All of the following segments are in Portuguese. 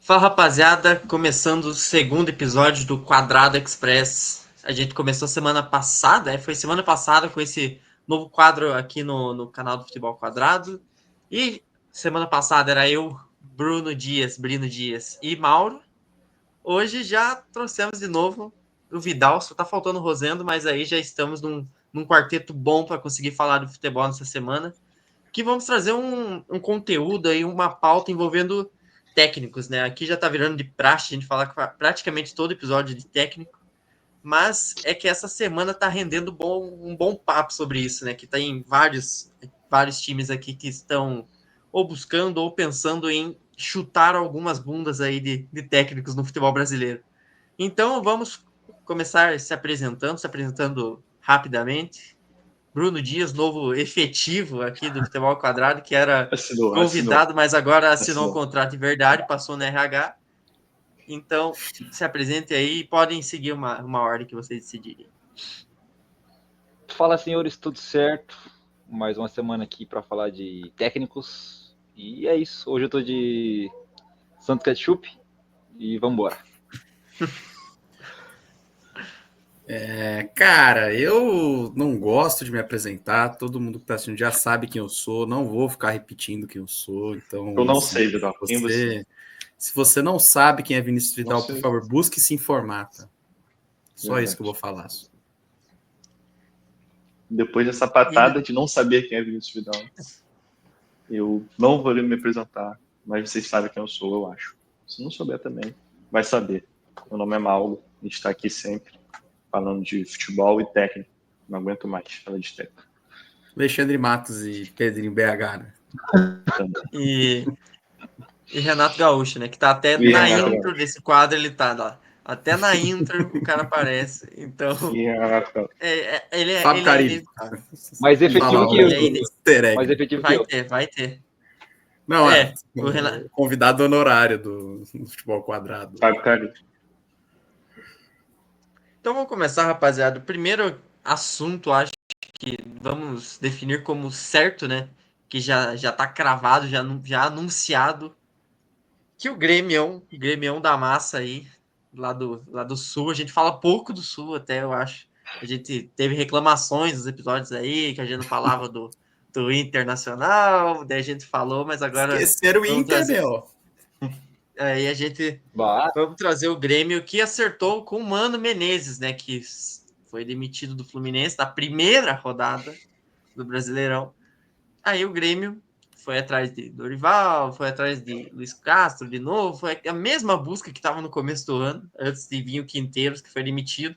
Fala rapaziada, começando o segundo episódio do Quadrado Express. A gente começou semana passada, foi semana passada com esse novo quadro aqui no canal do Futebol Quadrado. E semana passada era eu, Brino Dias e Mauro. Hoje já trouxemos de novo o Vidal, só tá faltando o Rosendo, mas aí já estamos num quarteto bom para conseguir falar do futebol nessa semana. Que vamos trazer um conteúdo aí, uma pauta envolvendo técnicos, né? Aqui já tá virando de praxe a gente falar praticamente todo episódio de técnico, mas é que essa semana tá rendendo um bom papo sobre isso, né? Que tem vários times aqui que estão ou buscando ou pensando em chutar algumas bundas aí de técnicos no futebol brasileiro. Então vamos começar se apresentando rapidamente. Bruno Dias, novo efetivo aqui do Futebol Quadrado, que era Assinou. convidado, mas agora assinou um contrato de verdade, passou no RH. Então, se apresente aí e podem seguir uma ordem que vocês decidirem. Fala, senhores, tudo certo? Mais uma semana aqui para falar de técnicos. E é isso. Hoje eu tô de Santos Ketchup e vambora. Cara, eu não gosto de me apresentar. Todo mundo que tá assistindo já sabe quem eu sou. Não vou ficar repetindo quem eu sou. Então, Eu não sei, Vidal. Quem você? Se você não sabe quem é Vinícius Vidal, Não por sei. favor, busque se informar. Tá? Só Verdade. isso que eu vou falar. Depois dessa patada de não saber quem é Vinícius Vidal, eu não vou me apresentar, mas vocês sabem quem eu sou, eu acho. Se não souber também, vai saber. Meu nome é Mauro, a gente está aqui sempre falando de futebol e técnico. Não aguento mais falar de técnico. Alexandre Matos e Pedrinho BH, né? E Renato Gaúcho, né? Que tá até E na Renato intro Gaúcho. desse quadro, ele tá lá. Até na intro o cara aparece. Então, E Renato Gaúcho. Fábio ele é Carilli. inevitável. Mais efetivo que eu. Easter egg. Mais efetivo que Vai eu. ter, vai ter. Não, O Renato. convidado honorário do Futebol Quadrado. Fábio Carilli. Então vamos começar, rapaziada. O primeiro assunto, acho que vamos definir como certo, né? Que já tá cravado, já anunciado. Que o Grêmio da massa aí, lá do Sul. A gente fala pouco do Sul, até eu acho. A gente teve reclamações nos episódios aí, que a gente não falava do Internacional, daí a gente falou, mas agora Esqueceram o vamos Inter, trazer. meu. Aí a gente Bah, vamos trazer o Grêmio que acertou com o Mano Menezes, né? Que foi demitido do Fluminense na primeira rodada do Brasileirão. Aí o Grêmio foi atrás de Dorival, foi atrás de Luiz Castro de novo. Foi a mesma busca que estava no começo do ano, antes de vir o Quinteiros, que foi demitido.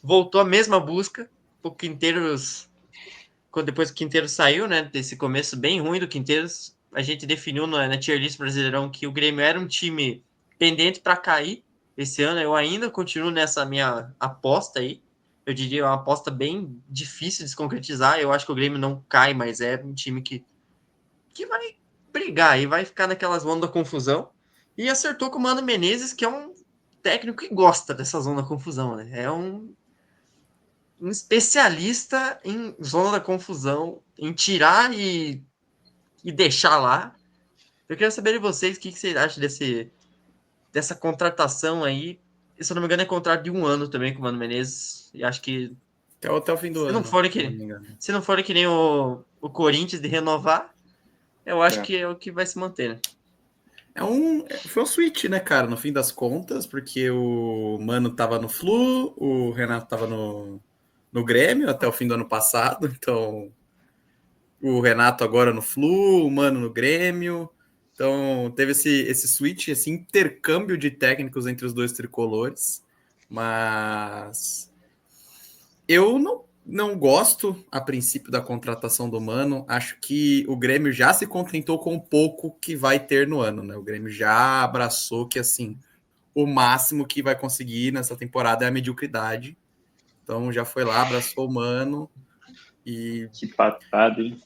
Voltou a mesma busca. O Quinteiros, depois que o Quinteiros saiu, né? Desse começo bem ruim do Quinteiros, a gente definiu na tier list Brasileirão que o Grêmio era um time pendente para cair esse ano. Eu ainda continuo nessa minha aposta aí. Eu diria uma aposta bem difícil de se concretizar. Eu acho que o Grêmio não cai, mas é um time que vai brigar e vai ficar naquela zona da confusão. E acertou com o Mano Menezes, que é um técnico que gosta dessa zona da confusão, né? É um especialista em zona da confusão, em tirar e deixar lá. Eu queria saber de vocês o que vocês acham dessa contratação aí. E, se eu não me engano, é contrato de 1 ano também com o Mano Menezes. E acho que Até o fim do se não ano. for Se não me engano. se não for que nem o Corinthians de renovar, eu acho que é o que vai se manter, né? Foi um switch, né, cara, no fim das contas, porque o Mano tava no Flu, o Renato tava no Grêmio até o fim do ano passado, então o Renato agora no Flu, o Mano no Grêmio, então teve esse switch, esse intercâmbio de técnicos entre os dois tricolores, mas eu não gosto, a princípio, da contratação do Mano. Acho que o Grêmio já se contentou com o pouco que vai ter no ano, né? O Grêmio já abraçou que, assim, o máximo que vai conseguir nessa temporada é a mediocridade. Então já foi lá, abraçou o Mano e... Que patada, hein?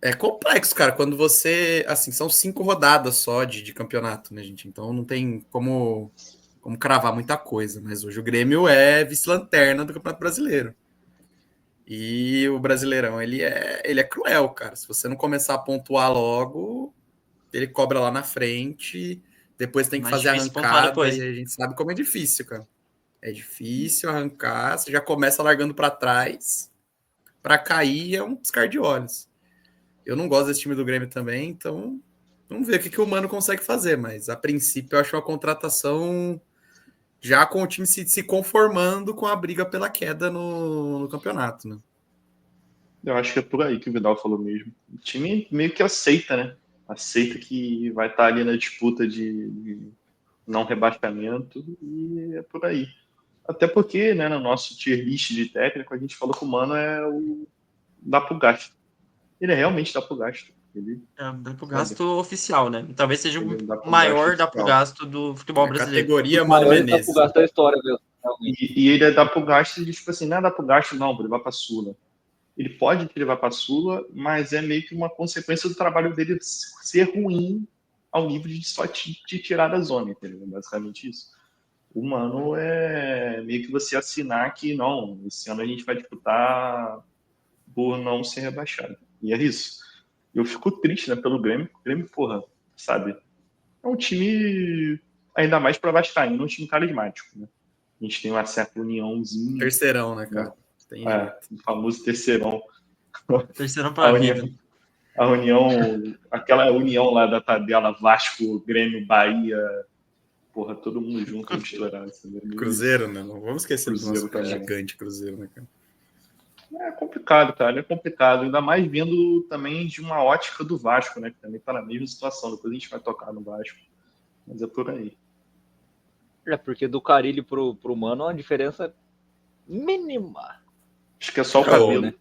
É complexo, cara, quando você... Assim, são 5 rodadas só de campeonato, né, gente? Então não tem como cravar muita coisa. Mas hoje o Grêmio é vice-lanterna do Campeonato Brasileiro. E o Brasileirão, ele é cruel, cara. Se você não começar a pontuar logo, ele cobra lá na frente, depois tem que Mais fazer a difícil pontuar arrancada, depois. e a gente sabe como é difícil, cara. É difícil arrancar, você já começa largando para trás, para cair é um piscar de olhos. Eu não gosto desse time do Grêmio também, então vamos ver o que o Mano consegue fazer, mas a princípio eu acho uma contratação já com o time se conformando com a briga pela queda no campeonato, né? Eu acho que é por aí que o Vidal falou mesmo. O time meio que aceita, né? Aceita que vai estar ali na disputa de não rebaixamento e é por aí. Até porque, né, no nosso tier list de técnico, a gente falou que o Mano é o dá pro gasto. Ele realmente dá pro gasto. Ele Dá pro gasto oficial, né? Talvez seja o dá pro maior gasto dá pro oficial. gasto do futebol A brasileiro. categoria O Mano maior Menezes. gasto da história mesmo, realmente. E ele dá pro gasto, e tipo assim, não é dar pro gasto, não, ele vai pra Sula. Ele pode que ele vá pra Sula, mas é meio que uma consequência do trabalho dele ser ruim ao nível de só te tirar da zona, entendeu? Basicamente isso. O Mano é meio que você assinar que não, esse ano a gente vai disputar por não ser rebaixado. E é isso. Eu fico triste, né, pelo Grêmio. O Grêmio, porra, sabe? É um time, ainda mais para Vascaíno, um time carismático, né? A gente tem uma certa uniãozinha. Terceirão, né, cara? Tem jeito. O famoso terceirão. Terceirão A pra união, vida. a união, aquela união lá da tabela Vasco, Grêmio, Bahia, porra, todo mundo junto, misturado. Sabe? Cruzeiro, né? Não vamos esquecer do Cruzeiro nosso também. gigante Cruzeiro, né, cara? É complicado, cara, é complicado. Ainda mais vendo também de uma ótica do Vasco, né? Que também tá na mesma situação. Depois a gente vai tocar no Vasco. Mas é por aí. É, porque do Carille pro Mano é uma diferença mínima. Acho que é só o É, cabelo. né?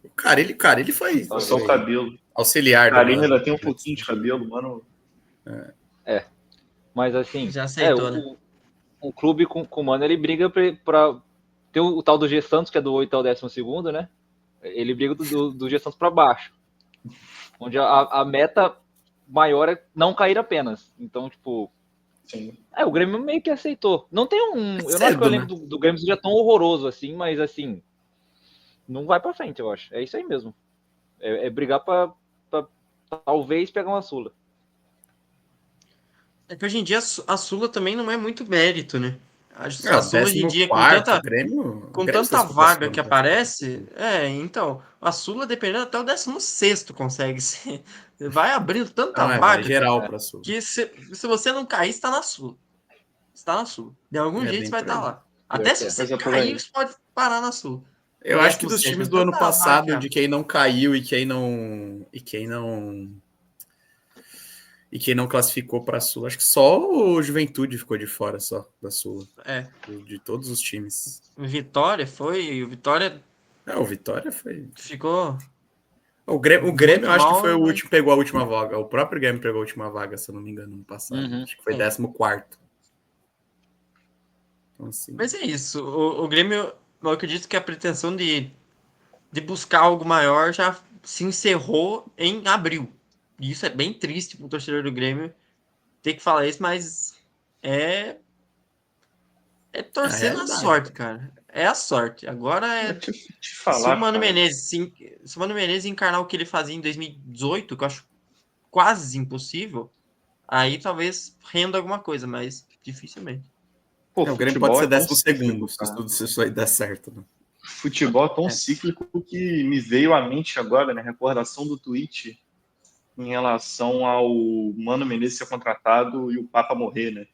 O cara, ele foi, É só o cabelo. auxiliar O do Carinho Mano. ainda tem um pouquinho de cabelo, mano. Mas assim, Já aceitou, né? o clube com o Mano, ele briga pra ter o tal do G Santos, que é do 8 ao 12º, né? Ele briga do G Santos pra baixo. Onde a meta maior é não cair apenas. Então, tipo, Sim. o Grêmio meio que aceitou. Não tem eu não acho que cedo, eu lembro do Grêmio seja tão horroroso assim, mas assim, não vai pra frente, eu acho. É isso aí mesmo. É brigar pra talvez pegar uma Sula. É que hoje em dia a Sula também não é muito mérito, né? A É, o Sula hoje em dia, 14º, o Grêmio se tanta classificou pra vaga Sula, que né? aparece, então, a Sula, dependendo, até o 16º consegue ser. Vai abrindo tanta Não, vai vaga geral pra Sula. que se você não cair, está na Sula. Está na Sula. De algum É jeito bem você vai por estar aí. lá. Até se que é. você Mas é por cair, aí. você pode parar na Sula. Eu acho que dos 16º, times do ano tanta passado, vaga. de quem não caiu e quem não classificou para a Sul, acho que só o Juventude ficou de fora só da Sul, de todos os times. Vitória foi, o Vitória O Vitória foi. ficou O Grêmio muito eu acho que mal, foi o mas- último, pegou a última vaga. O próprio Grêmio pegou a última vaga, se eu não me engano, no passado. Uhum. Acho que foi 14º. Então, assim. Mas é isso. O Grêmio, eu acredito que a pretensão de buscar algo maior já se encerrou em abril. E isso é bem triste para o torcedor do Grêmio ter que falar isso, mas é torcer na realidade, sorte, cara. É a sorte. Agora Te falar, se o Mano cara, Menezes, se o Mano Menezes encarnar o que ele fazia em 2018, que eu acho quase impossível, aí talvez renda alguma coisa, mas dificilmente. pô, O Grêmio pode ser tão 12º, cíclico, se cara. tudo isso aí der certo. Né? Futebol é tão cíclico que me veio à mente agora, né? Recordação do tweet em relação ao Mano Menezes ser contratado e o Papa morrer, né?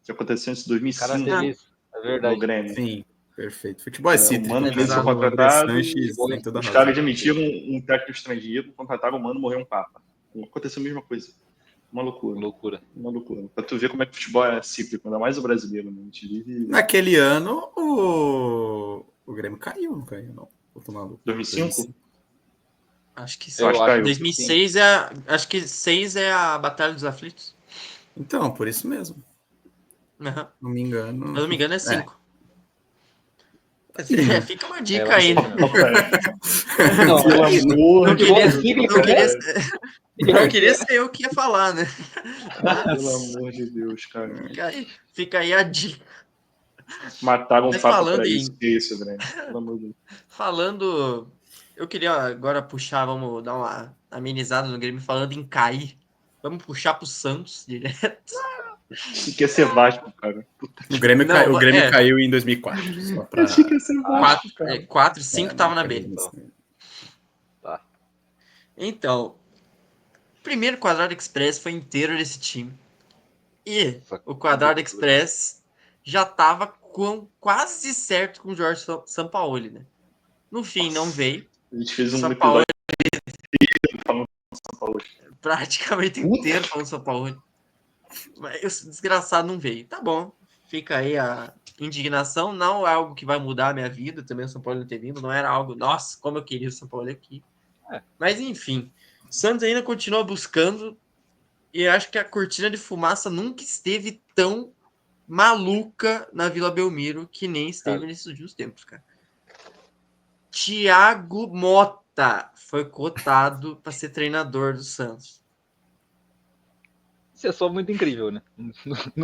Que aconteceu em Cara 2005 feliz, é no verdade. Grêmio. Sim, perfeito. Futebol é O cítrico. Mano Menezes foi O André contratado, Sanches tem toda a os razão. caras admitiram um técnico estrangeiro, contrataram o Mano, morreu um Papa. Aconteceu a mesma coisa. Uma loucura. Loucura. Uma loucura. Pra tu ver como é que o futebol é cíclico, ainda mais o brasileiro, né? A gente vive... Naquele ano, o Grêmio caiu, não caiu, não. Vou tomar louco. 2005? Acho que Eu sim. acho que caiu. 2006 acho que 6 é a Batalha dos Aflitos. Então, por isso mesmo. Uhum. Não me engano. Se eu não me engano é 5. Sim. Fica uma dica aí. Né? Não, Pelo amor Não de queria, Deus. não queria ser eu que ia falar, né? Pelo amor de Deus, cara. Fica aí a dica. Mataram um Mas Papa falando pra em- isso. Que isso, Grêmio? Pelo amor de Deus. Falando. Eu queria agora puxar, vamos dar uma amenizada no Grêmio, falando em cair. Vamos puxar pro Santos direto. Achei que ia ser Vasco, cara. O Grêmio, Não, o Grêmio é. caiu em 2004. Só pra... Achei que ia ser Vasco, 4 e 5 tava na B. Tá. Então, o primeiro Quadrado Express foi inteiro desse time. E o Quadrado Express já tava quase certo com o Jorge Sampaoli, né? No fim, não veio. A gente fez um Sampaoli episódio falando do São Paulo. praticamente inteiro falando Sampaoli. Mas o desgraçado não veio. Tá bom, fica aí a indignação. Não é algo que vai mudar a minha vida. Também o São Paulo não ter vindo. Não era algo, nossa, como eu queria o São Paulo aqui. Mas enfim, o Santos ainda continua buscando. E eu acho que a cortina de fumaça nunca esteve tão maluca na Vila Belmiro que nem esteve nesses últimos tempos, cara. Thiago Motta foi cotado para ser treinador do Santos. Isso é só muito incrível, né?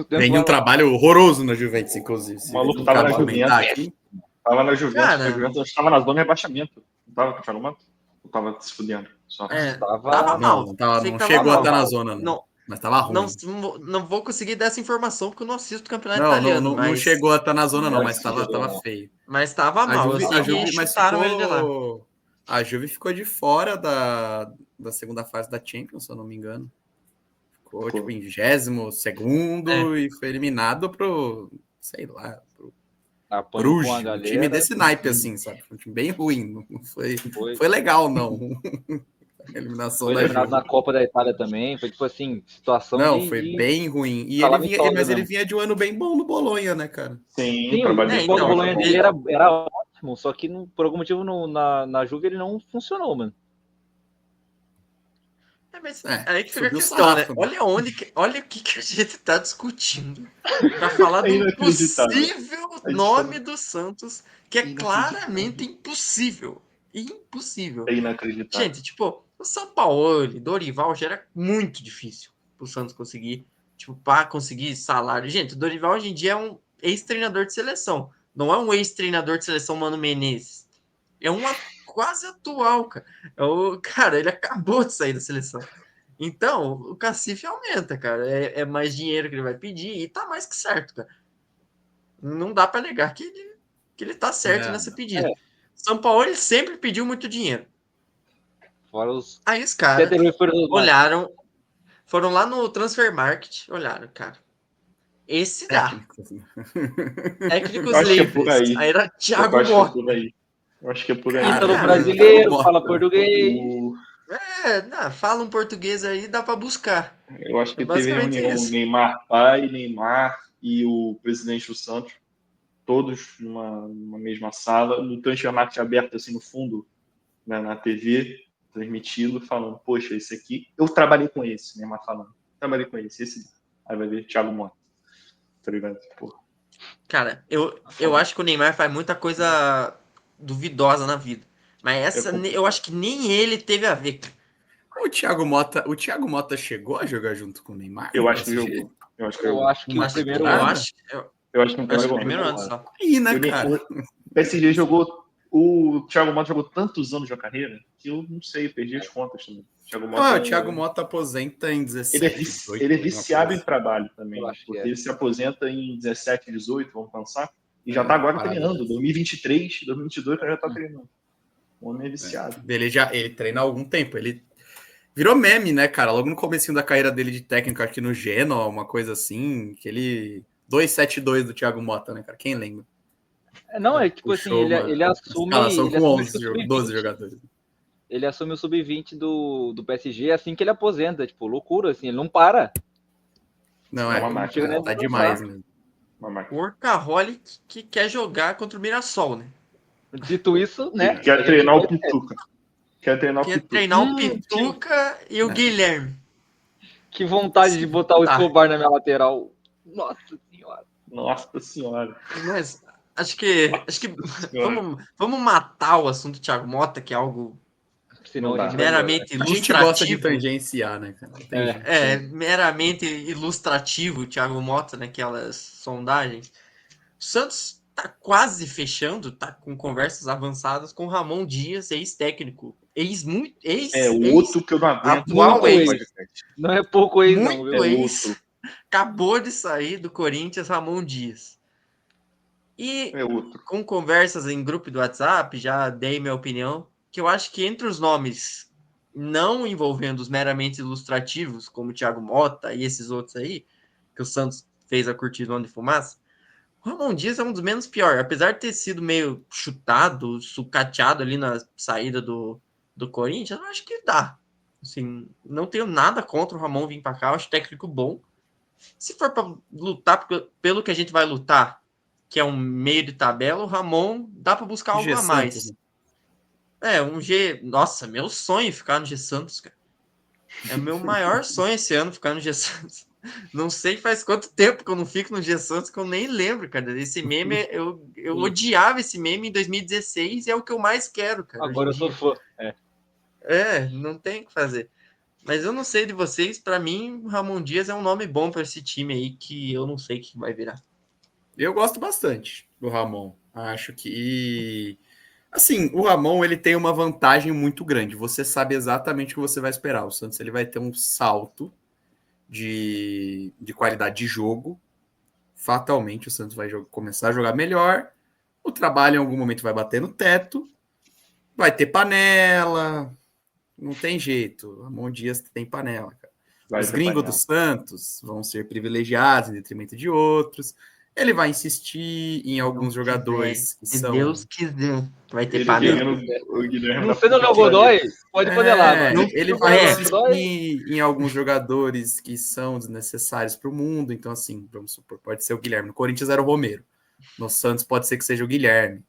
Tem um trabalho horroroso na Juventus, inclusive. O maluco tava na Juventus. Tava na Juventus, Cara, a Juventus tava na zona de rebaixamento. Não tava com o Thiago Motta? Ou tava se fudendo? Só. Tava mal. Não chegou a estar na zona, não. Mas tava ruim. Não vou conseguir dar essa informação porque eu não assisto o campeonato italiano. Não chegou a estar na zona, não, mas tava feio. Mas tava mal. A Juve ficou de fora da segunda fase da Champions, se eu não me engano. Ficou tipo em 22º e foi eliminado pro, sei lá, pro Bruges, um time desse naipe, assim, sabe? Um time bem ruim. Não foi legal, não. A eliminação foi eliminado na Copa da Itália também. Foi tipo assim, situação. Não, foi bem ruim. E ele vinha de um ano bem bom no Bolonha, né, cara? Sim, o Bolonha dele era ótimo, só que por algum motivo na Juve ele não funcionou, mano. Aí que fica a questão, né? Olha o que a gente tá discutindo pra falar do possível nome do Santos, que é claramente impossível. Impossível. É inacreditável. Gente, tipo, o Sampaoli, Dorival já era muito difícil pro Santos conseguir, tipo, para conseguir salário. Gente, o Dorival hoje em dia é um ex-treinador de seleção. Não é um ex-treinador de seleção Mano Menezes. É uma quase atual, cara. Cara, ele acabou de sair da seleção. Então, o cacife aumenta, cara. É mais dinheiro que ele vai pedir e tá mais que certo, cara. Não dá para negar que ele tá certo nessa pedida. São Paulo ele sempre pediu muito dinheiro. Fora os... Aí os caras olharam, foram lá no Transfer Market, olharam, cara. Esse dá. Técnicos livres. Aí era Thiago Motta. Eu acho que é por aí. Ítalo brasileiro, fala português. Fala um português aí, dá para buscar. Eu acho que teve reunião o Neymar pai, Neymar e o presidente do Santos, todos numa mesma sala, no Transfer Market aberto assim no fundo, né, na TV, transmitido, falando, poxa, esse aqui, eu trabalhei com esse, Neymar falando. Trabalhei com esse. Aí vai ver Thiago Motta. Tá ligado? Porra. Cara, eu acho que o Neymar faz muita coisa duvidosa na vida. Mas eu acho que nem ele teve a ver. O Thiago Motta chegou a jogar junto com o Neymar? Eu acho que jogou. Eu acho que o primeiro ano. Eu acho que no primeiro ano só. Aí, né, cara? O PSG jogou. O Thiago Motta jogou tantos anos de carreira que eu não sei, perdi as contas também. O Thiago Motta aposenta em 17, 18. Ele é viciado em trabalho também. Porque ele se aposenta em 17, 18, vamos pensar. E já tá agora treinando. 2023, 2022 já tá treinando. O homem é viciado. Ele treina há algum tempo. Ele virou meme, né, cara? Logo no comecinho da carreira dele de técnico aqui no Genoa, uma coisa assim, que ele... 2-7-2 do Thiago Motta, né, cara? Quem lembra? Não, é tipo assim, ele assume... Escalação com 12 jogadores. Ele assume o sub-20 do PSG assim que ele aposenta. Tipo, loucura, assim, ele não para. Não, tá demais, né? Workaholic que quer jogar contra o Mirassol, né? Dito isso, né? Quer treinar o Pituca. Quer treinar o Pituca e o Guilherme. Que vontade de botar o Escobar na minha lateral. Nossa senhora. Mas acho que vamos matar o assunto do Thiago Motta, que é algo meramente ilustrativo. A gente gosta de tangenciar, né, cara? Meramente ilustrativo o Thiago Motta naquelas sondagens. O Santos tá quase fechando, tá com conversas avançadas com Ramon Dias, ex-técnico. O outro que eu não aguento. Atual falar no ex. podcast. Não é pouco ex, não, muito viu? ex. Acabou de sair do Corinthians, Ramon Dias. E É outro. com conversas em grupo do WhatsApp, já dei minha opinião, que eu acho que entre os nomes não envolvendo os meramente ilustrativos, como o Thiago Mota e esses outros aí, que o Santos fez a cortina de fumaça, o Ramon Dias é um dos menos piores. Apesar de ter sido meio chutado, sucateado ali na saída do Corinthians, eu acho que dá. Assim, não tenho nada contra o Ramon vir para cá, eu acho técnico bom. Se for para lutar pelo que a gente vai lutar, que é um meio de tabela, o Ramon dá para buscar algo G a Santos, mais. né? Um G. Nossa, meu sonho ficar no G Santos, cara. É o meu maior sonho esse ano ficar no G Santos. Não sei faz quanto tempo que eu não fico no G Santos que eu nem lembro, cara. Esse meme, eu odiava esse meme em 2016 e é o que eu mais quero, cara. Agora eu sou fã. Não tem o que fazer. Mas eu não sei de vocês, para mim, o Ramon Dias é um nome bom para esse time aí que eu não sei o que vai virar. Eu gosto bastante do Ramon. Acho que, assim, o Ramon ele tem uma vantagem muito grande. Você sabe exatamente o que você vai esperar. O Santos ele vai ter um salto de qualidade de jogo. Fatalmente o Santos vai começar a jogar melhor. O trabalho em algum momento vai bater no teto. Vai ter panela. Não tem jeito. Ramon Dias tem panela, cara. Os gringos do Santos vão ser privilegiados em detrimento de outros. Ele vai insistir em alguns jogadores que Se são. Deus quiser, vai ter Ele panela. querendo o Guilherme Não da sendo o Léo Godoy, pode panelar. Agora. Ele Não vai for o Léo Godoy, insistir em alguns jogadores que são desnecessários para o mundo. Então, assim, vamos supor, pode ser o Guilherme. No Corinthians era o Romero. No Santos pode ser que seja o Guilherme.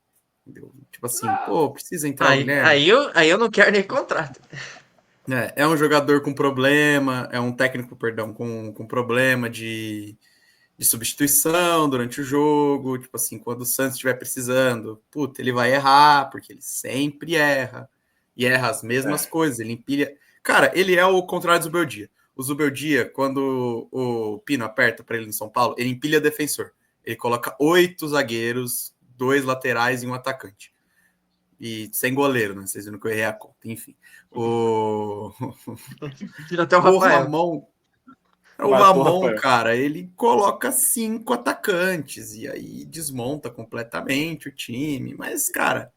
Entendeu? Tipo assim, pô, precisa entrar o Guilherme. Aí eu não quero nem contrato. É um jogador com problema, é um técnico, perdão, com problema de substituição durante o jogo. Tipo assim, quando o Santos estiver precisando, puta, ele vai errar, porque ele sempre erra. E erra as mesmas coisas, ele empilha. Cara, ele é o contrário do Zubeldia. O Zubeldia, quando o Pino aperta para ele no São Paulo, ele empilha defensor. Ele coloca 8 zagueiros, 2 laterais e um atacante. E sem goleiro, né? Vocês viram que eu errei a conta. Enfim. Tira até o Rafael. O Ramon, cara, ele coloca 5 atacantes e aí desmonta completamente o time. Mas, cara,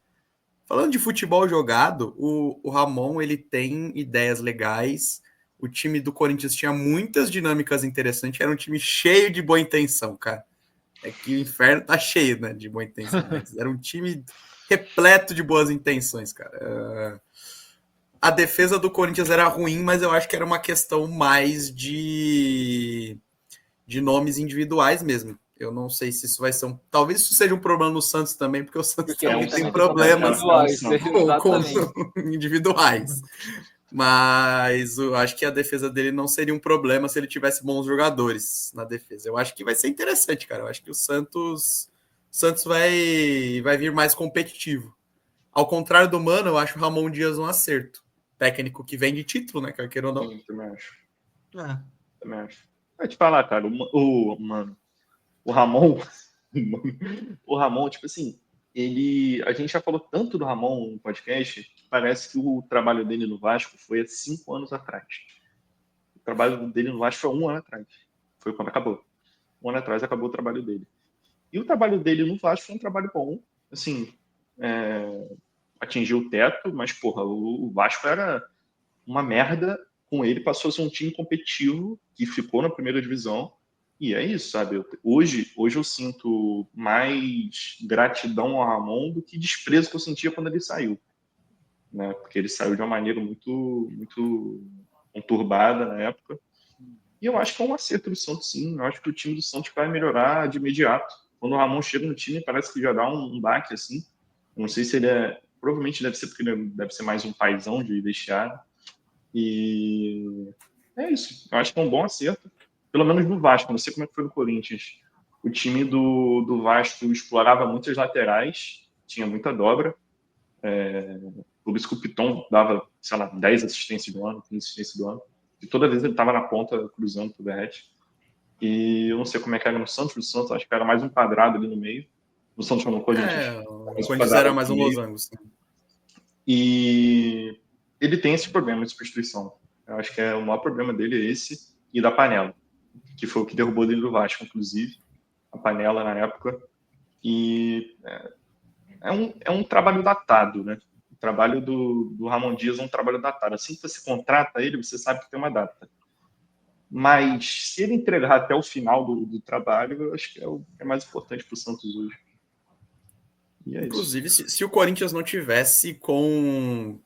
falando de futebol jogado, o Ramon, ele tem ideias legais. O time do Corinthians tinha muitas dinâmicas interessantes. Era um time cheio de boa intenção, cara. É que o inferno tá cheio, né, de boa intenção. Mas era um time repleto de boas intenções, cara. A defesa do Corinthians era ruim, mas eu acho que era uma questão mais de nomes individuais mesmo. Eu não sei se isso vai ser talvez isso seja um problema no Santos também, porque o Santos também tem problemas com individuais. Mas eu acho que a defesa dele não seria um problema se ele tivesse bons jogadores na defesa. Eu acho que vai ser interessante, cara. Eu acho que o Santos vai vir mais competitivo. Ao contrário do Mano, eu acho o Ramon Dias um acerto. Técnico que vem de título, né, cara? Queira ou não. Sim, também acho. Também acho. Vai te falar, cara, o Ramon, tipo assim, a gente já falou tanto do Ramon no podcast que parece que o trabalho dele no Vasco foi há 5 anos atrás. O trabalho dele no Vasco foi 1 ano atrás. Foi quando acabou. 1 ano atrás acabou o trabalho dele. E o trabalho dele no Vasco foi um trabalho bom. Assim, atingiu o teto, mas, porra, o Vasco era uma merda. Com ele passou a ser um time competitivo que ficou na primeira divisão. E é isso, sabe? Hoje eu sinto mais gratidão ao Ramon do que desprezo que eu sentia quando ele saiu. Né? Porque ele saiu de uma maneira muito, muito conturbada na época. E eu acho que é um acerto do Santos, sim. Eu acho que o time do Santos vai melhorar de imediato. Quando o Ramon chega no time, parece que já dá um baque, assim. Eu não sei se ele é... Provavelmente deve ser porque ele deve ser mais um paizão de vestiário. E é isso. Eu acho que é um bom acerto. Pelo menos no Vasco. Não sei como é que foi no Corinthians. O time do Vasco explorava muitas laterais. Tinha muita dobra. Por isso que o Piton dava, sei lá, 10 assistências do ano, 15 assistências do ano. E toda vez ele estava na ponta, cruzando pro Verratti. E eu não sei como é que era no Santos. No Santos, acho que era mais um quadrado ali no meio. O Santos foi no Corinthians. O Mas Corinthians pagava era mais um dinheiro. losango, sim. E ele tem esse problema de substituição. Eu acho que o maior problema dele é esse e da Panela, que foi o que derrubou dele do Vasco, inclusive. A Panela, na época. E é um trabalho datado, né? O trabalho do Ramon Dias é um trabalho datado. Assim que você contrata ele, você sabe que tem uma data. Mas se ele entregar até o final do trabalho, eu acho que é mais importante para o Santos hoje. E é Inclusive, isso. se o Corinthians não tivesse com...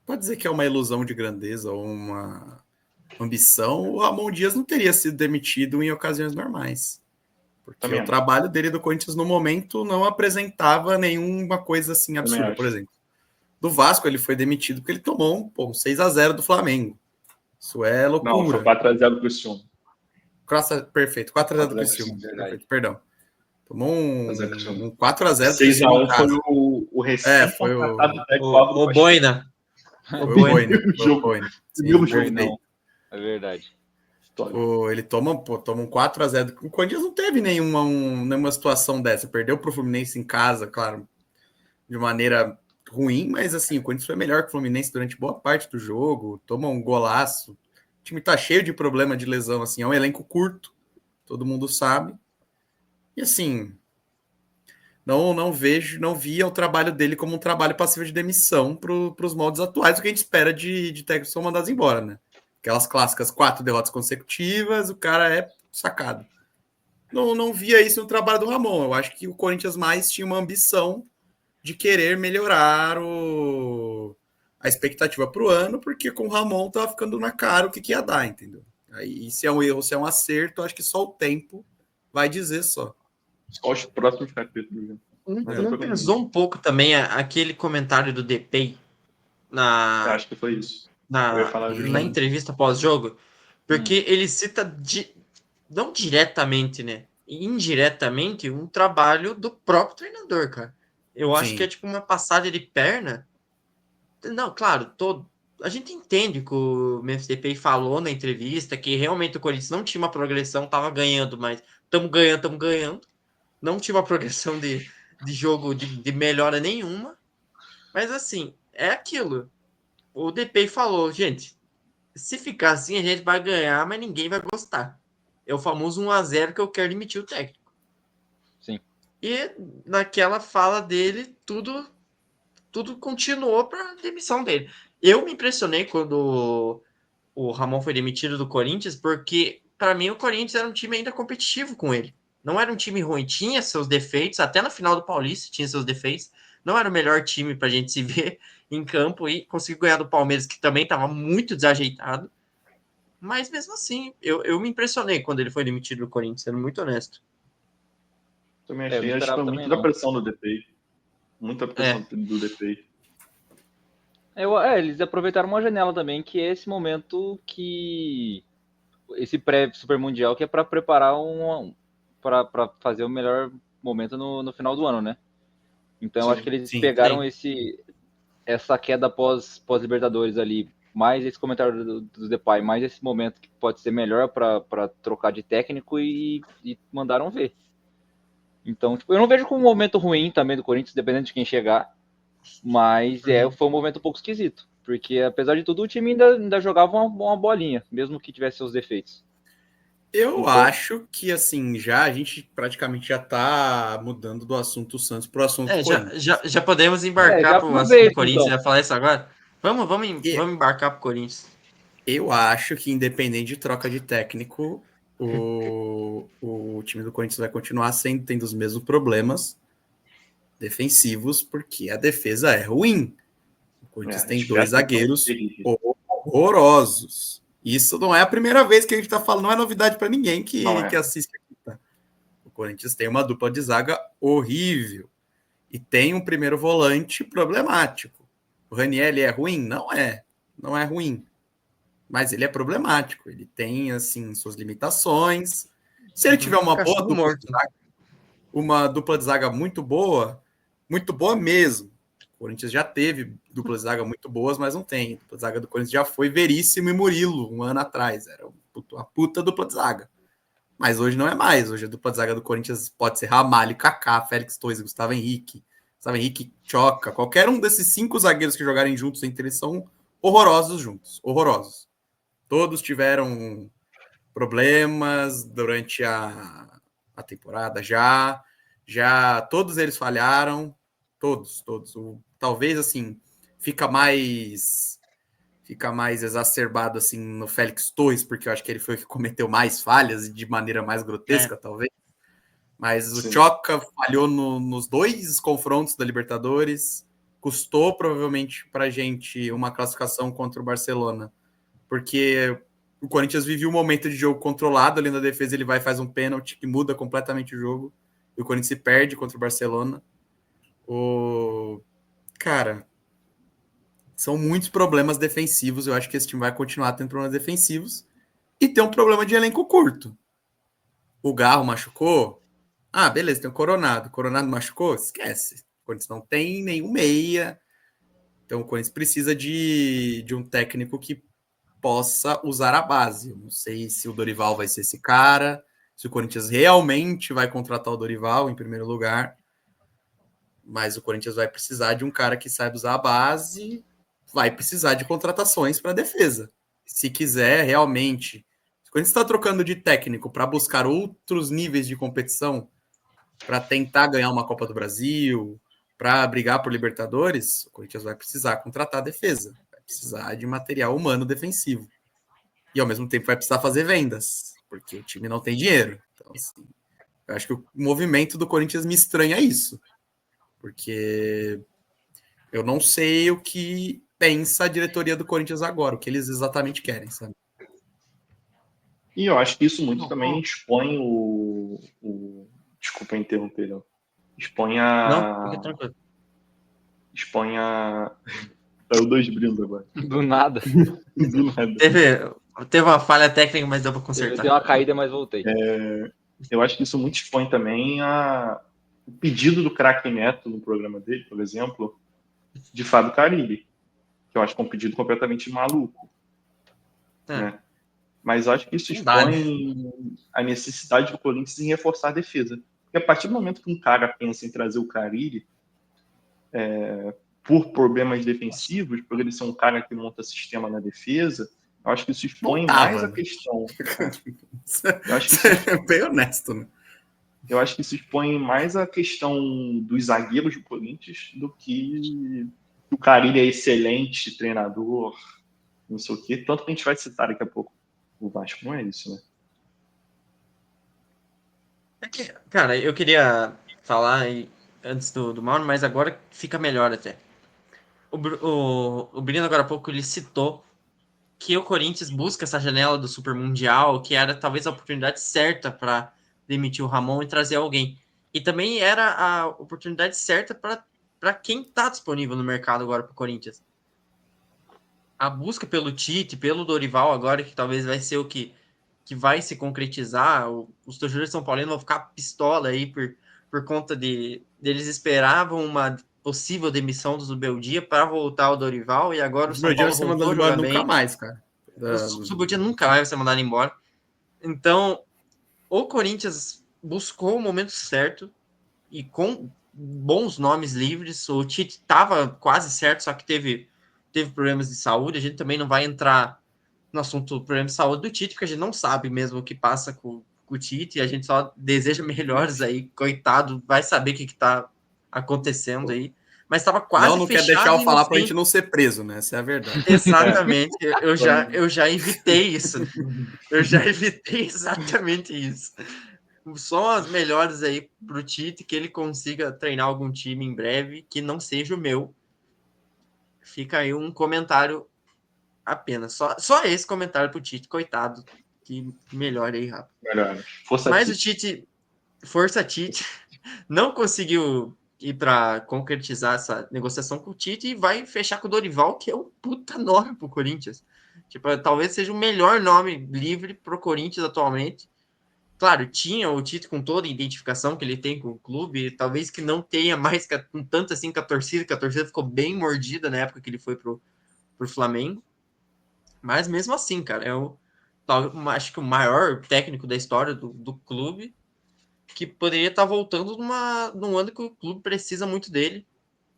Pode dizer que é uma ilusão de grandeza ou uma ambição, o Ramon Dias não teria sido demitido em ocasiões normais. Porque Também o acho. trabalho dele do Corinthians, no momento, não apresentava nenhuma coisa assim Também absurda. acho. Por exemplo, do Vasco ele foi demitido porque ele tomou um 6-0 do Flamengo. Isso é Não, foi loucura. 4x0 pro Criciúma. Perfeito, 4x0 do 4x0 Criciúma. verdade. Perfeito, perdão. Tomou um 4x0 do 6x1 Criciúma em foi casa. o recém-contratado técnico Álvaro O Pacheco. Boina. Foi o Boina. Foi o Boina. Sim, Primeiro Foi, jogo. não. É verdade. Ele toma um 4x0. O Corinthians não teve nenhuma situação dessa. Perdeu pro Fluminense em casa, claro, de maneira ruim, mas assim, o Corinthians foi melhor que o Fluminense durante boa parte do jogo. Toma um golaço. O time tá cheio de problema de lesão, assim, é um elenco curto, todo mundo sabe. E assim, não via o trabalho dele como um trabalho passivo de demissão para os moldes atuais, o que a gente espera de técnicos que são mandados embora, né? Aquelas clássicas 4 derrotas consecutivas, o cara é sacado. Não via isso no trabalho do Ramon. Eu acho que o Corinthians mais tinha uma ambição de querer melhorar a expectativa para o ano, porque com o Ramon tava ficando na cara o que ia dar, entendeu? Aí, se é um erro, se é um acerto, acho que só o tempo vai dizer só. Só os próximos capítulos. Não pesou um pouco também aquele comentário do DPI Eu na, acho que foi isso. Eu ia falar na justamente. entrevista pós-jogo? Porque ele cita, não diretamente, né? Indiretamente, um trabalho do próprio treinador, cara. Eu acho Sim. que é tipo uma passada de perna. Não, claro, a gente entende que o Memphis Depay falou na entrevista que realmente o Corinthians não tinha uma progressão, tava ganhando, mas estamos ganhando. Não tinha uma progressão de jogo de melhora nenhuma. Mas assim, é aquilo. O Depay falou, gente, se ficar assim a gente vai ganhar, mas ninguém vai gostar. É o famoso 1x0 que eu quero demitir o técnico. Sim. E naquela fala dele, tudo continuou para demissão dele. Eu me impressionei quando o Ramon foi demitido do Corinthians, porque para mim o Corinthians era um time ainda competitivo com ele. Não era um time ruim, tinha seus defeitos, até na final do Paulista tinha seus defeitos. Não era o melhor time para a gente se ver em campo e conseguiu ganhar do Palmeiras, que também estava muito desajeitado. Mas mesmo assim, eu me impressionei quando ele foi demitido do Corinthians, sendo muito honesto. Também Eu não achei. Acho que esperava foi também, muito da não. pressão do DPI. Muita pressão do DPI. Eles aproveitaram uma janela também, que é esse momento que esse pré-super mundial, que é para preparar para fazer o melhor momento no final do ano, né? Então eu acho que eles pegaram essa queda pós Libertadores ali, mais esse comentário do Depay, mais esse momento que pode ser melhor para trocar de técnico e mandaram ver. Então, tipo, eu não vejo como um momento ruim também do Corinthians, dependendo de quem chegar, mas foi um momento um pouco esquisito, porque apesar de tudo o time ainda jogava uma bolinha, mesmo que tivesse seus defeitos. Eu acho que, assim, a gente praticamente já tá mudando do assunto Santos pro assunto Corinthians. Já podemos embarcar já pro assunto Corinthians, então. já falar isso agora? Vamos embarcar pro Corinthians. Eu acho que, independente de troca de técnico, o time do Corinthians vai continuar tendo os mesmos problemas defensivos, porque a defesa é ruim. O Corinthians tem 2 zagueiros horrorosos. Isso não é a primeira vez que a gente está falando, não é novidade para ninguém que assiste aqui. Tá? O Corinthians tem uma dupla de zaga horrível e tem um primeiro volante problemático. O Raniel é ruim? Não é ruim, mas ele é problemático. Ele tem assim suas limitações. Se ele tiver uma boa dupla de zaga, uma dupla de zaga muito boa mesmo. O Corinthians já teve dupla de zaga muito boas, mas não tem. A dupla de zaga do Corinthians já foi Veríssimo e Murilo um ano atrás. Era uma puta dupla de zaga. mas hoje não é mais. Hoje a dupla de zaga do Corinthians pode ser Ramalho, Kaká, Félix Torres e Gustavo Henrique. Gustavo Henrique, Choca. Qualquer um desses 5 zagueiros que jogarem juntos entre eles são horrorosos juntos. Horrorosos. Todos tiveram problemas durante a temporada já todos eles falharam, todos. Talvez, assim, fica mais exacerbado, assim, no Félix Torres, porque eu acho que ele foi o que cometeu mais falhas e de maneira mais grotesca, talvez. Mas Sim. o Choca falhou nos 2 confrontos da Libertadores, custou provavelmente pra gente uma classificação contra o Barcelona, porque o Corinthians vive um momento de jogo controlado ali na defesa, ele vai e faz um pênalti que muda completamente o jogo, e o Corinthians se perde contra o Barcelona. Cara, são muitos problemas defensivos, eu acho que esse time vai continuar tendo problemas defensivos, e tem um problema de elenco curto. O Garro machucou? Ah, beleza, tem o Coronado. O Coronado machucou? Esquece. O Corinthians não tem nenhum meia, então o Corinthians precisa de um técnico que possa usar a base. Eu não sei se o Dorival vai ser esse cara, se o Corinthians realmente vai contratar o Dorival em primeiro lugar, mas o Corinthians vai precisar de um cara que saiba usar a base, vai precisar de contratações para a defesa. Se quiser realmente... Se o Corinthians está trocando de técnico para buscar outros níveis de competição, para tentar ganhar uma Copa do Brasil, para brigar por Libertadores, o Corinthians vai precisar contratar defesa, vai precisar de material humano defensivo. E ao mesmo tempo vai precisar fazer vendas, porque o time não tem dinheiro. Então, assim, eu acho que o movimento do Corinthians me estranha isso, porque eu não sei o que pensa a diretoria do Corinthians agora, o que eles exatamente querem, sabe? E eu acho que isso muito também expõe Desculpa interromper, não. Expõe Não, fica tranquilo. Expõe a... Saiu 2 brindos agora. Do nada. Do nada. Teve uma falha técnica, mas deu pra consertar. Deu uma caída, mas voltei. Eu acho que isso muito expõe também o pedido do craque Neto no programa dele, por exemplo, de Fábio Carille, que eu acho que é um pedido completamente maluco. Né? Mas eu acho que isso expõe a necessidade do Corinthians em reforçar a defesa. Porque a partir do momento que um cara pensa em trazer o Carille, por problemas defensivos, por ele ser um cara que monta sistema na defesa, eu acho que isso expõe mais a questão. Eu acho que isso é bem honesto, né? Eu acho que isso expõe mais a questão dos zagueiros do Corinthians do que o Carille é excelente treinador, não sei o quê. Tanto que a gente vai citar daqui a pouco o Vasco. Não é isso, né? Cara, eu queria falar antes do Mauro, mas agora fica melhor até. O Brino agora há pouco ele citou que o Corinthians busca essa janela do Super Mundial, que era talvez a oportunidade certa para demitir o Ramon e trazer alguém. E também era a oportunidade certa para quem está disponível no mercado agora para o Corinthians. A busca pelo Tite, pelo Dorival agora, que talvez vai ser o que vai se concretizar. Os torcedores de São Paulo vão ficar pistola aí por conta deles esperavam uma possível demissão do Zubeldia para voltar ao Dorival, e agora o São Paulo voltou a jogar bem. Nunca mais, cara. O Zubeldia nunca mais vai ser mandado embora. Então, o Corinthians buscou o momento certo e com bons nomes livres. O Tite estava quase certo, só que teve problemas de saúde. A gente também não vai entrar no assunto do problema de saúde do Tite, porque a gente não sabe mesmo o que passa com o Tite, e a gente só deseja melhores aí, coitado, vai saber o que está acontecendo aí. Mas estava quase não fechado. Quer deixar eu falar para a gente não ser preso, né? Essa é a verdade. Exatamente. Eu já evitei isso. Eu já evitei exatamente isso. Só as melhores aí pro Tite, que ele consiga treinar algum time em breve, que não seja o meu. Fica aí um comentário apenas. Só esse comentário pro Tite, coitado. Que melhore aí rápido. Melhor. Mas o Tite, força Tite, não conseguiu ir para concretizar essa negociação com o Tite e vai fechar com o Dorival, que é um puta nome pro Corinthians. Tipo, talvez seja o melhor nome livre pro Corinthians atualmente. Claro, tinha o Tite com toda a identificação que ele tem com o clube, talvez que não tenha mais com tanto assim com a torcida, que a torcida ficou bem mordida na época que ele foi pro Flamengo. Mas mesmo assim, cara, acho que o maior técnico da história do clube, que poderia estar voltando num ano que o clube precisa muito dele.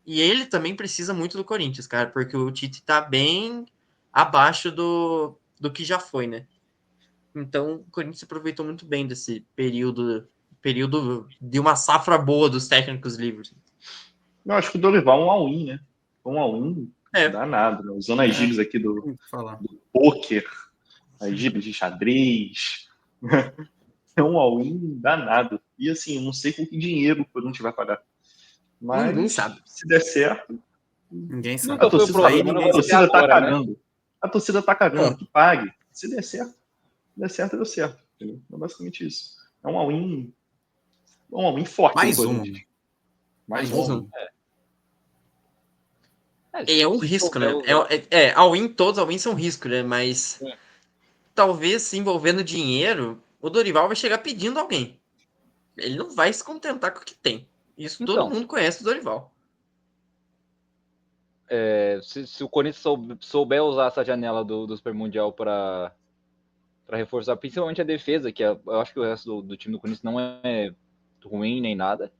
E ele também precisa muito do Corinthians, cara, porque o Tite tá bem abaixo do que já foi, né? Então, o Corinthians se aproveitou muito bem desse período de uma safra boa dos técnicos livres. Eu acho que o Dorival é um all-in, né? Um all-in É. danado, né? Usando as gírias aqui do Falar. poker, as gírias de xadrez. É um all-in danado. E assim, eu não sei com que dinheiro o Corinthians vai pagar. Mas Ninguém sabe. se der certo, Ninguém sabe. Nunca foi o problema, a não vai ser torcida tá agora, né? cagando. A torcida tá cagando, que pague. Se der certo, deu certo. Entendeu? É basicamente isso. É um all-in forte Mais do um. Corinthians. Mais Mais um. um. É um se risco, né? souber usar. All-in, todos all-in são risco, né? Mas Sim. talvez se envolvendo dinheiro, o Dorival vai chegar pedindo alguém. Ele não vai se contentar com o que tem. Isso todo Então. mundo conhece o Dorival. Se o Corinthians souber usar essa janela do Super Mundial para reforçar principalmente a defesa, que eu acho que o resto do time do Corinthians não é ruim nem nada.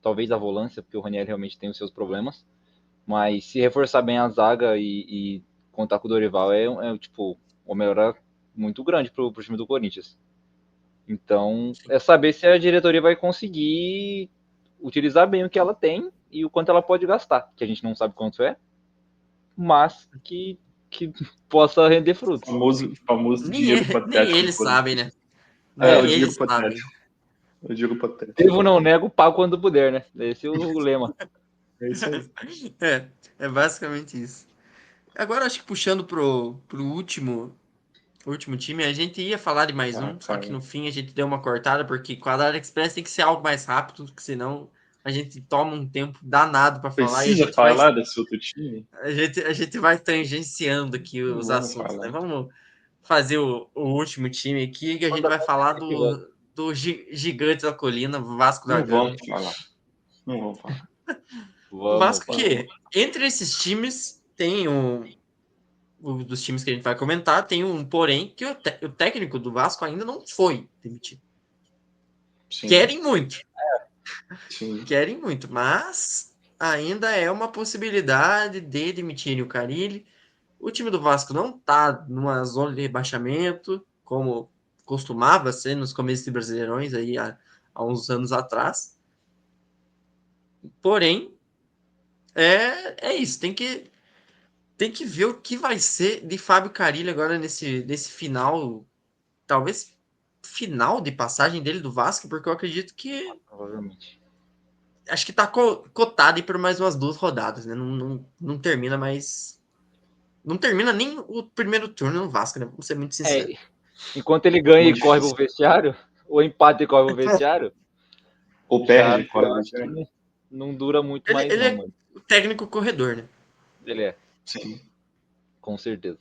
Talvez a volância, porque o Ranieri realmente tem os seus problemas. Mas se reforçar bem a zaga e contar com o Dorival tipo, uma melhora muito grande pro time do Corinthians. Então, é saber se a diretoria vai conseguir utilizar bem o que ela tem e o quanto ela pode gastar, que a gente não sabe quanto é, mas que possa render frutos. Famoso dinheiro hipotético. Nem eles sabem, né? O Nem dinheiro eles sabem. hipotético. O dinheiro hipotético. Devo não nego, pago quando puder, né? Esse é o lema. É isso aí. É basicamente isso. Agora, acho que puxando pro último time, a gente ia falar de mais um, só que no fim a gente deu uma cortada, porque Quadrado Express tem que ser algo mais rápido, porque senão a gente toma um tempo danado para falar e Precisa falar desse outro time? a gente vai tangenciando aqui os assuntos, né? Vamos fazer o último time aqui, que a gente vai falar do gigante da colina, Vasco da Não Gama. vamos falar. O Vasco que, entre esses times, tem dos times que a gente vai comentar, tem um porém que o técnico do Vasco ainda não foi demitido. Sim. Querem muito. Sim. Querem muito, mas ainda é uma possibilidade de demitirem o Carille. O time do Vasco não está numa zona de rebaixamento, como costumava ser nos começos de Brasileirões aí há uns anos atrás. Porém, é isso. Tem que ver o que vai ser de Fábio Carille agora nesse final, talvez final de passagem dele do Vasco, porque eu acredito que Provavelmente. acho que tá cotado por mais umas 2 rodadas, né? Não termina mais. Não termina nem o primeiro turno no Vasco, né? Vamos ser muito sinceros. Enquanto ele ganha Muito e corre difícil. pro vestiário, ou empata e corre pro vestiário, Ou perde e corre pro vestiário. não dura muito mais, Ele não, é mano. o técnico corredor, né? Ele é, Sim. com certeza.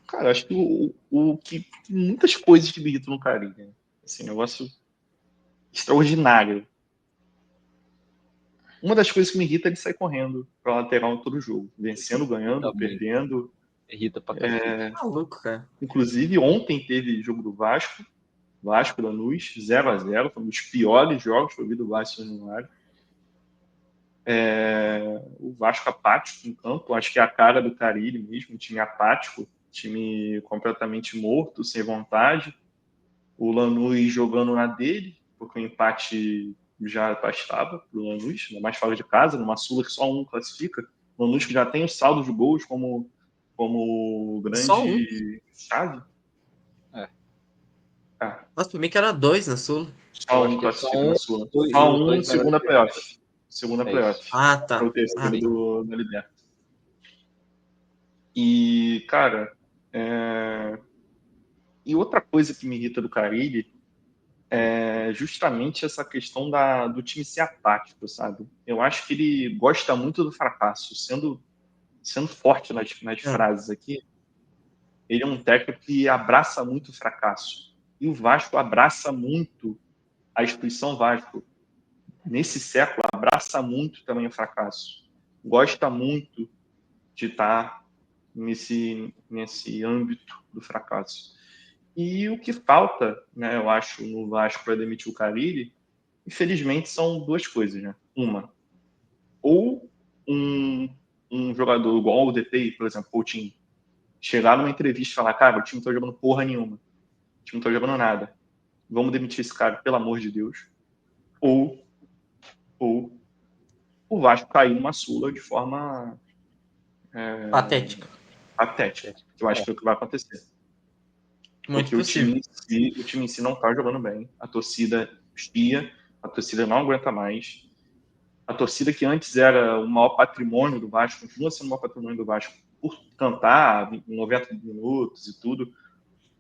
Cara, acho que o que muitas coisas que me irritam no Carille, né? Assim, negócio extraordinário. Uma das coisas que me irrita é ele sair correndo pra lateral em todo jogo. Vencendo, ganhando, Também. perdendo. Irrita pra cacete. Maluco, cara. Inclusive, ontem teve jogo do Vasco Lanús, 0-0. Foi um dos piores jogos que eu vi do Vasco no Januário. O Vasco apático em campo. Acho que é a cara do Carille mesmo. Um time apático. Time completamente morto, sem vontade. O Lanús jogando na dele, porque o empate já bastava para o Lanús, ainda mais fora de casa, numa Sula que só um classifica. O Lanús que já tem o saldo de gols como grande chave. Nossa, pra mim que era 2 na Sula. Só um classifica na Sula. Só um, segunda playoff. Segunda playoff. Ah, tá. Para o terceiro da Libertadores. E, cara, e outra coisa que me irrita do Carille é justamente essa questão do time ser apático, sabe? Eu acho que ele gosta muito do fracasso, sendo forte nas frases aqui. Ele é um técnico que abraça muito o fracasso. E o Vasco abraça muito a instituição Vasco. Nesse século, abraça muito também o fracasso. Gosta muito de estar nesse âmbito do fracasso. E o que falta, né, eu acho, no Vasco para demitir o Carille, infelizmente, são duas coisas, né? Uma, ou um jogador igual o DT, por exemplo, o Coutinho, chegar numa entrevista e falar, cara, o time não tá jogando porra nenhuma, o time não tá jogando nada, vamos demitir esse cara, pelo amor de Deus. Ou o Vasco cair numa Sula de forma Patética. patética, que eu acho que é o que vai acontecer. Muito Porque possível. o time em si não tá jogando bem, a torcida espia, a torcida não aguenta mais. A torcida que antes era o maior patrimônio do Vasco, continua sendo o maior patrimônio do Vasco por cantar 90 minutos e tudo.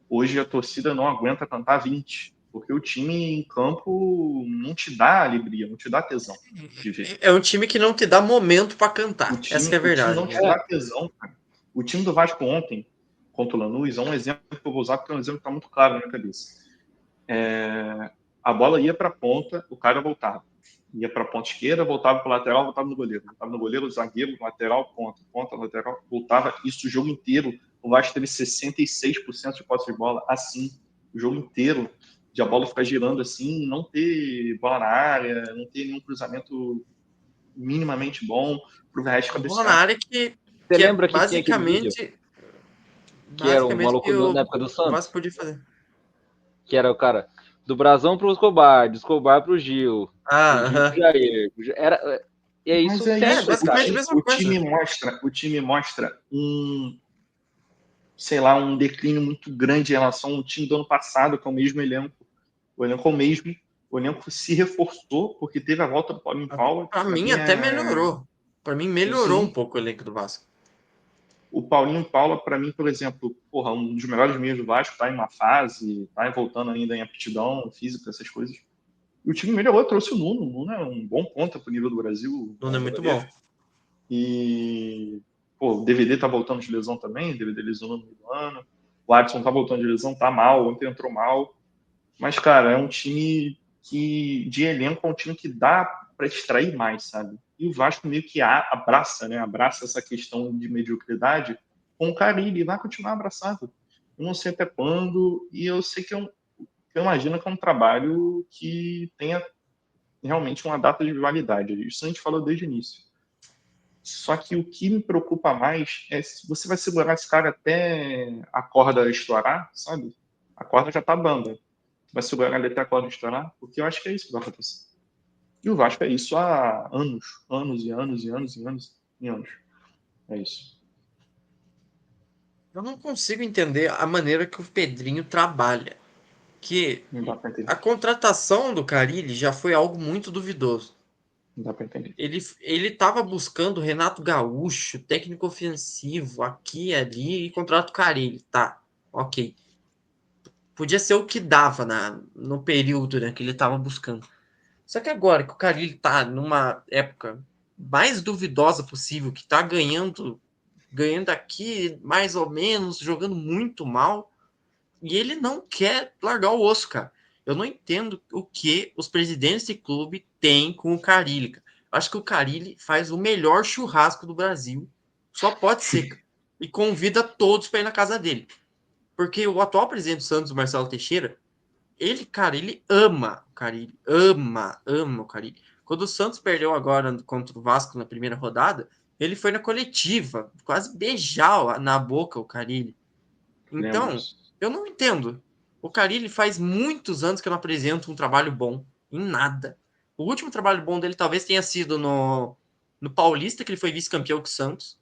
Hoje a torcida não aguenta cantar 20, porque o time em campo não te dá alegria, não te dá tesão de ver. É um time que não te dá momento pra cantar. Essa que é a O time verdade. não te dá tesão, cara. O time do Vasco ontem, contra o Lanús, é um exemplo que eu vou usar porque é um exemplo que está muito claro na minha cabeça. A bola ia para a ponta, o cara voltava. Ia para a ponta esquerda, voltava para o lateral, voltava no goleiro. Voltava no goleiro, zagueiro, lateral, ponta, lateral, voltava. Isso o jogo inteiro. O Vasco teve 66% de posse de bola assim, o jogo inteiro. De a bola ficar girando assim, não ter bola na área, não ter nenhum cruzamento minimamente bom para o resto Bola na cabecear. área Você que é lembra que tinha aquele vídeo? Que era um basicamente maluco que na época do o Vasco Santos? podia fazer. Que era o cara do Brasão pro Escobar, do Escobar pro Gil, do Gil pro Jair. É Mas isso é sempre, isso. Basicamente a cara. mesma coisa. O time mostra sei lá, um declínio muito grande em relação ao time do ano passado, que é o mesmo elenco. O elenco é o mesmo. O elenco se reforçou porque teve a volta do Paulinho Paula. Pra Para mim mim até é melhorou. Pra mim melhorou um assim. pouco o elenco do Vasco. O Paulinho Paula, para mim, por exemplo, porra, um dos melhores meios do Vasco, tá em uma fase, tá voltando ainda em aptidão física, essas coisas. E o time melhorou, trouxe o Nuno. O Nuno é um bom ponta pro nível do Brasil, Nuno é bom muito goleiro. bom. E o DVD tá voltando de lesão também, o DVD lesionou no meio do ano. O Adson tá voltando de lesão, tá mal, ontem entrou mal. Mas, cara, é um time que, de elenco, é um time que dá para extrair mais, sabe? E o Vasco meio que abraça, né? Abraça essa questão de mediocridade com o Carille, vai continuar abraçado. Eu não sei até quando, e eu sei que eu imagino que é um trabalho que tenha realmente uma data de validade. Isso a gente falou desde o início. Só que o que me preocupa mais é se você vai segurar esse cara até a corda estourar, sabe? A corda já tá dando. Vai segurar ele até a corda estourar, porque eu acho que é isso que vai acontecer. E o Vasco é isso há anos, anos e anos e anos e anos e anos. É isso. Eu não consigo entender a maneira que o Pedrinho trabalha. Que Não dá para a entender. contratação do Carille já foi algo muito duvidoso. Não dá para entender. Ele estava buscando o Renato Gaúcho, técnico ofensivo, aqui e ali, e contrata o Carille. Tá, ok. Podia ser o que dava no período, né, que ele estava buscando. Só que agora que o Carille tá numa época mais duvidosa possível, que tá ganhando aqui mais ou menos, jogando muito mal, e ele não quer largar o osso, cara. Eu não entendo o que os presidentes de clube têm com o Carille, cara. Acho que o Carille faz o melhor churrasco do Brasil. Só pode ser, cara. E convida todos para ir na casa dele. Porque o atual presidente do Santos, Marcelo Teixeira, ele, cara, ele ama o Carille. Ama o Carille. Quando o Santos perdeu agora contra o Vasco na primeira rodada, ele foi na coletiva, quase beijar na boca o Carille. Lembro Então, disso. eu não entendo. O Carille faz muitos anos que eu não apresento um trabalho bom em nada. O último trabalho bom dele talvez tenha sido no Paulista, que ele foi vice-campeão com o Santos.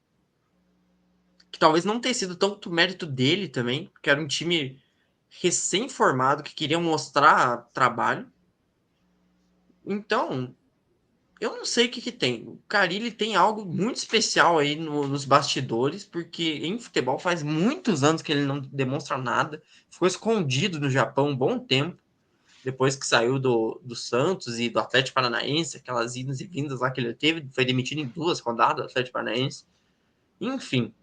Que talvez não tenha sido tanto mérito dele também, porque era um time recém-formado que queria mostrar trabalho. Então, eu não sei o que tem. O Carille tem algo muito especial aí nos bastidores, porque em futebol faz muitos anos que ele não demonstra nada. Ficou escondido no Japão um bom tempo, depois que saiu do Santos e do Atlético Paranaense, aquelas idas e vindas lá que ele teve. Foi demitido em 2 rodadas do Atlético Paranaense. Enfim,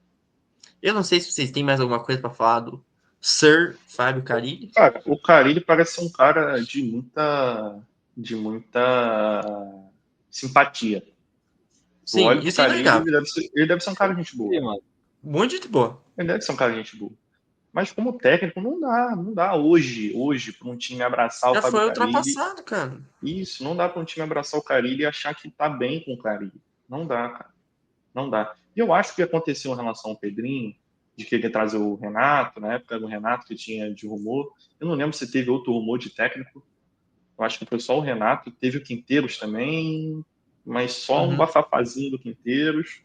eu não sei se vocês têm mais alguma coisa para falar do Sir Fábio Carille. Cara, o Carille parece ser um cara de muita simpatia. Eu Sim, olho pro isso é Carille, inegável. ele deve ser um cara de gente boa. Sim, mano. Muito de boa. Ele deve ser um cara de gente boa. Mas como técnico, não dá hoje para um time abraçar o Já Fábio foi Carille. ultrapassado, cara. Isso, não dá para um time abraçar o Carille e achar que tá bem com o Carille. Não dá, cara. Não dá. E eu acho que aconteceu em relação ao Pedrinho, de que ele ia trazer o Renato, na época do Renato que tinha de rumor. Eu não lembro se teve outro rumor de técnico. Eu acho que foi só o Renato, teve o Quinteiros também, mas só um bafafazinho do Quinteiros.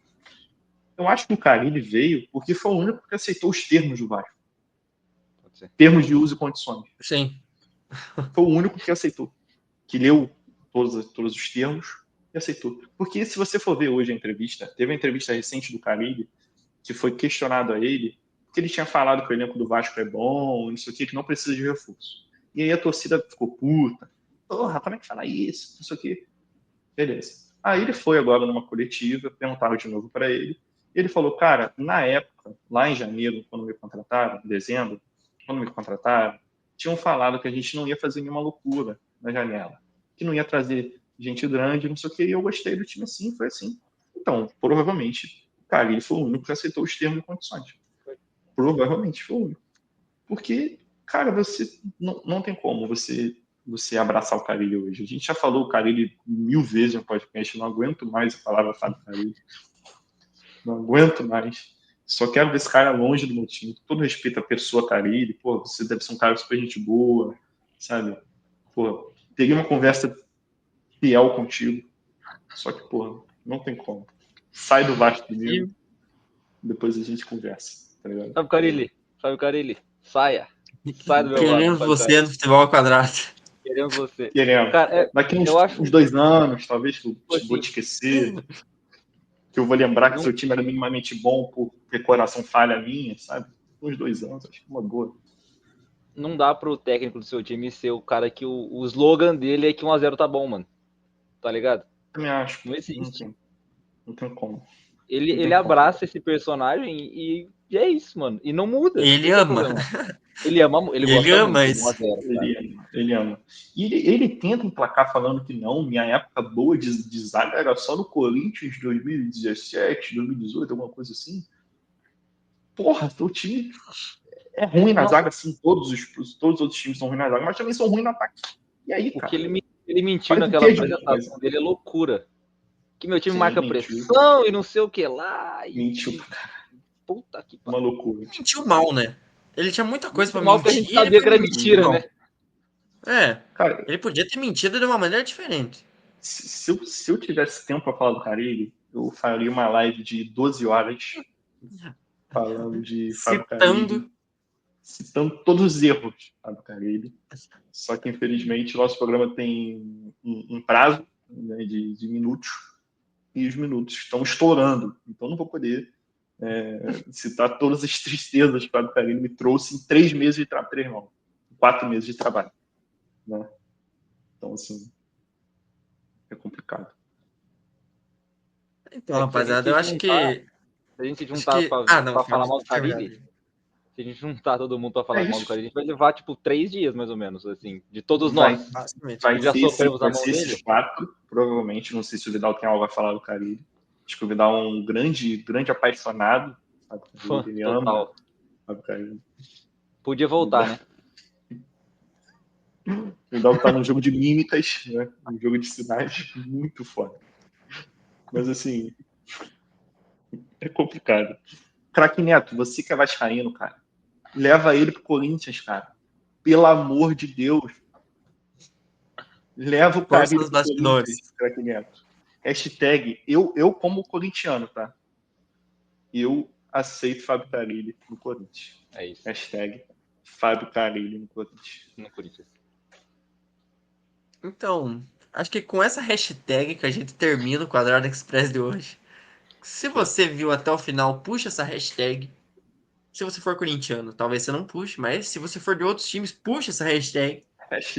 Eu acho que o Carille veio porque foi o único que aceitou os termos do Vasco. Pode ser. Termos de uso e condições. Sim. Foi o único que aceitou. Que leu todos os termos e aceitou. Porque se você for ver hoje a entrevista, teve uma entrevista recente do Carille que foi questionado a ele, porque ele tinha falado que o elenco do Vasco é bom, não sei o que não precisa de reforço. E aí a torcida ficou puta. Porra, como é que fala isso? Não sei o que. Beleza. Aí ele foi agora numa coletiva, perguntaram de novo para ele. E ele falou, cara, na época, lá em janeiro, quando me contrataram, em dezembro, quando me contrataram, tinham falado que a gente não ia fazer nenhuma loucura na janela, que não ia trazer gente grande, não sei o que, e eu gostei do time assim, foi assim. Então, provavelmente, cara, ele foi o único que aceitou os termos e condições. Provavelmente foi o único. Porque, cara, você não tem como você abraçar o Carille hoje. A gente já falou o Carille 1000 vezes no podcast, não aguento mais a palavra Fábio Carille. Não aguento mais. Só quero ver esse cara longe do meu time. Com todo respeito à pessoa Carille, pô, você deve ser um cara super gente boa, sabe? Pô, teria uma conversa fiel contigo. Só que, pô, não tem como. Sai do Vasco primeiro, depois a gente conversa, tá ligado? Fábio Carille, saia. Sai do meu lado, Queremos Fábio você Carille. no futebol ao quadrado. Queremos você. Queremos. Cara, Daqui eu acho uns 2 anos, talvez, que eu vou assim, te esquecer. Que eu vou lembrar que não, seu time era minimamente bom por ter coração falha minha, sabe? Uns 2 anos, acho que é uma boa. não dá pro técnico do seu time ser o cara que o slogan dele é que 1-0 tá bom, mano. Tá ligado? Também acho. Não existe. Não tem como. Ele abraça esse personagem e é isso, mano. E não muda. Ele Esse é o ama. problema. Ele ama, ele E ele gosta ama muito do isso. 1-0, cara. Ele ama. E ele tenta emplacar falando que não, minha época boa de zaga era só no Corinthians 2017, 2018, alguma coisa assim. Porra, seu time é ruim na zaga, assim, todos os outros times são ruins na zaga, mas também são ruins no ataque. E aí, O cara? que ele mentiu Faz o naquela quê de apresentação dele é loucura. Que meu time Sim, marca mentiu. pressão e não sei o que lá. Mentiu. Puta que Uma pariu. loucura. Mentiu mal, né? Ele tinha muita coisa pra Mal que a mentir. gente sabia que era mentira, mal. né? É, Cara, ele podia ter mentido de uma maneira diferente. se eu tivesse tempo para falar do Carille, eu faria uma live de 12 horas falando de Fábio Carille, citando todos os erros de Fábio Carille. Só que, infelizmente, o nosso programa tem um prazo, né, de minutos, e os minutos estão estourando. Então, não vou poder citar todas as tristezas que o Fábio Carille me trouxe em 3 meses de trabalho, 3 não, 4 meses de trabalho. Né? Então, assim, é complicado. Então, rapaziada, eu acho que. Se a gente juntar pra falar mal do Carille, se a gente juntar todo mundo pra falar mal do Carille, a gente vai levar, tipo, 3 dias, mais ou menos, assim, de todos nós. Vai já sofremos vai a mão ser dele. esses 4, provavelmente. Não sei se o Vidal tem algo a falar do Carille. Acho que o Vidal é um grande apaixonado. Fã, ele total. ama o Carille. Podia voltar, né? O Vidal tá num jogo de mímicas, né? Um jogo de sinais muito foda. Mas, assim, é complicado. Craque Neto, você que é vascaíno, cara, leva ele pro Corinthians, cara. Pelo amor de Deus. Leva o Força Carille dos pro bastidores. Corinthians, Craque Neto. Hashtag, eu como corintiano, tá? Eu aceito Fábio Carille no Corinthians. É isso. Hashtag Fábio Carille no Corinthians. No Corinthians. Então, acho que com essa hashtag que a gente termina o Quadrado Express de hoje. Se você viu até o final, puxa essa hashtag. Se você for corintiano, talvez você não puxe, mas se você for de outros times, puxa essa hashtag.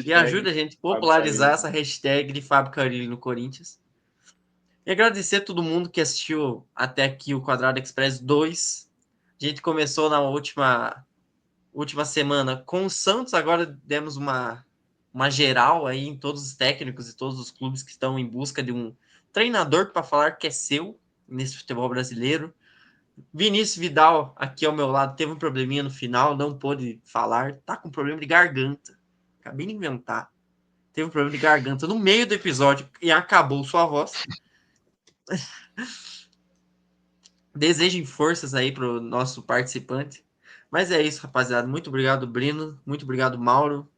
E ajuda a gente a popularizar essa hashtag de Fábio Carille no Corinthians. E agradecer a todo mundo que assistiu até aqui o Quadrado Express 2. A gente começou na última semana com o Santos, agora demos uma geral aí em todos os técnicos e todos os clubes que estão em busca de um treinador para falar que é seu nesse futebol brasileiro. Vinícius Vidal, aqui ao meu lado, teve um probleminha no final, não pôde falar, tá com problema de garganta. Acabei de inventar. Teve um problema de garganta no meio do episódio e acabou sua voz. Desejem forças aí pro nosso participante. Mas é isso, rapaziada. Muito obrigado, Brino. Muito obrigado, Mauro,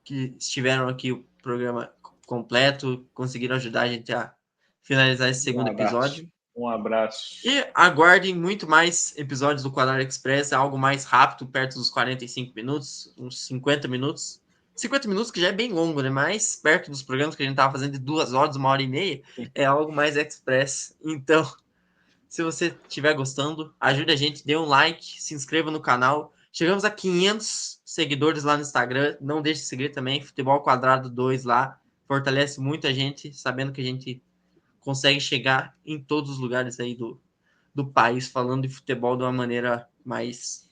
que estiveram aqui o programa completo, conseguiram ajudar a gente a finalizar esse segundo episódio. Um abraço. E aguardem muito mais episódios do Quadrado Express, algo mais rápido, perto dos 45 minutos, uns 50 minutos. 50 minutos que já é bem longo, né? Mas perto dos programas que a gente tava fazendo de 2 horas, 1h30, é algo mais express. Então, se você estiver gostando, ajude a gente, dê um like, se inscreva no canal. Chegamos a 500 seguidores lá no Instagram. Não deixe de seguir também, Futebol Quadrado 2 lá. Fortalece muita gente, sabendo que a gente consegue chegar em todos os lugares aí do país, falando de futebol de uma maneira mais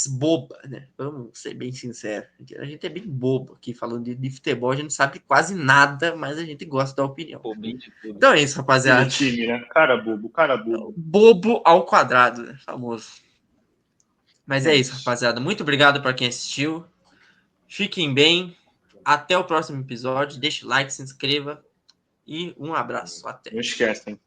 boba, né? Vamos ser bem sinceros. A gente é bem bobo aqui falando de futebol, a gente sabe quase nada, mas a gente gosta da opinião. Então é isso, rapaziada. Time, né? Cara bobo. Bobo ao quadrado, né? Famoso. Mas é isso, rapaziada. Muito obrigado para quem assistiu. Fiquem bem. Até o próximo episódio. Deixe o like, se inscreva. E um abraço. Até. Não esquecem.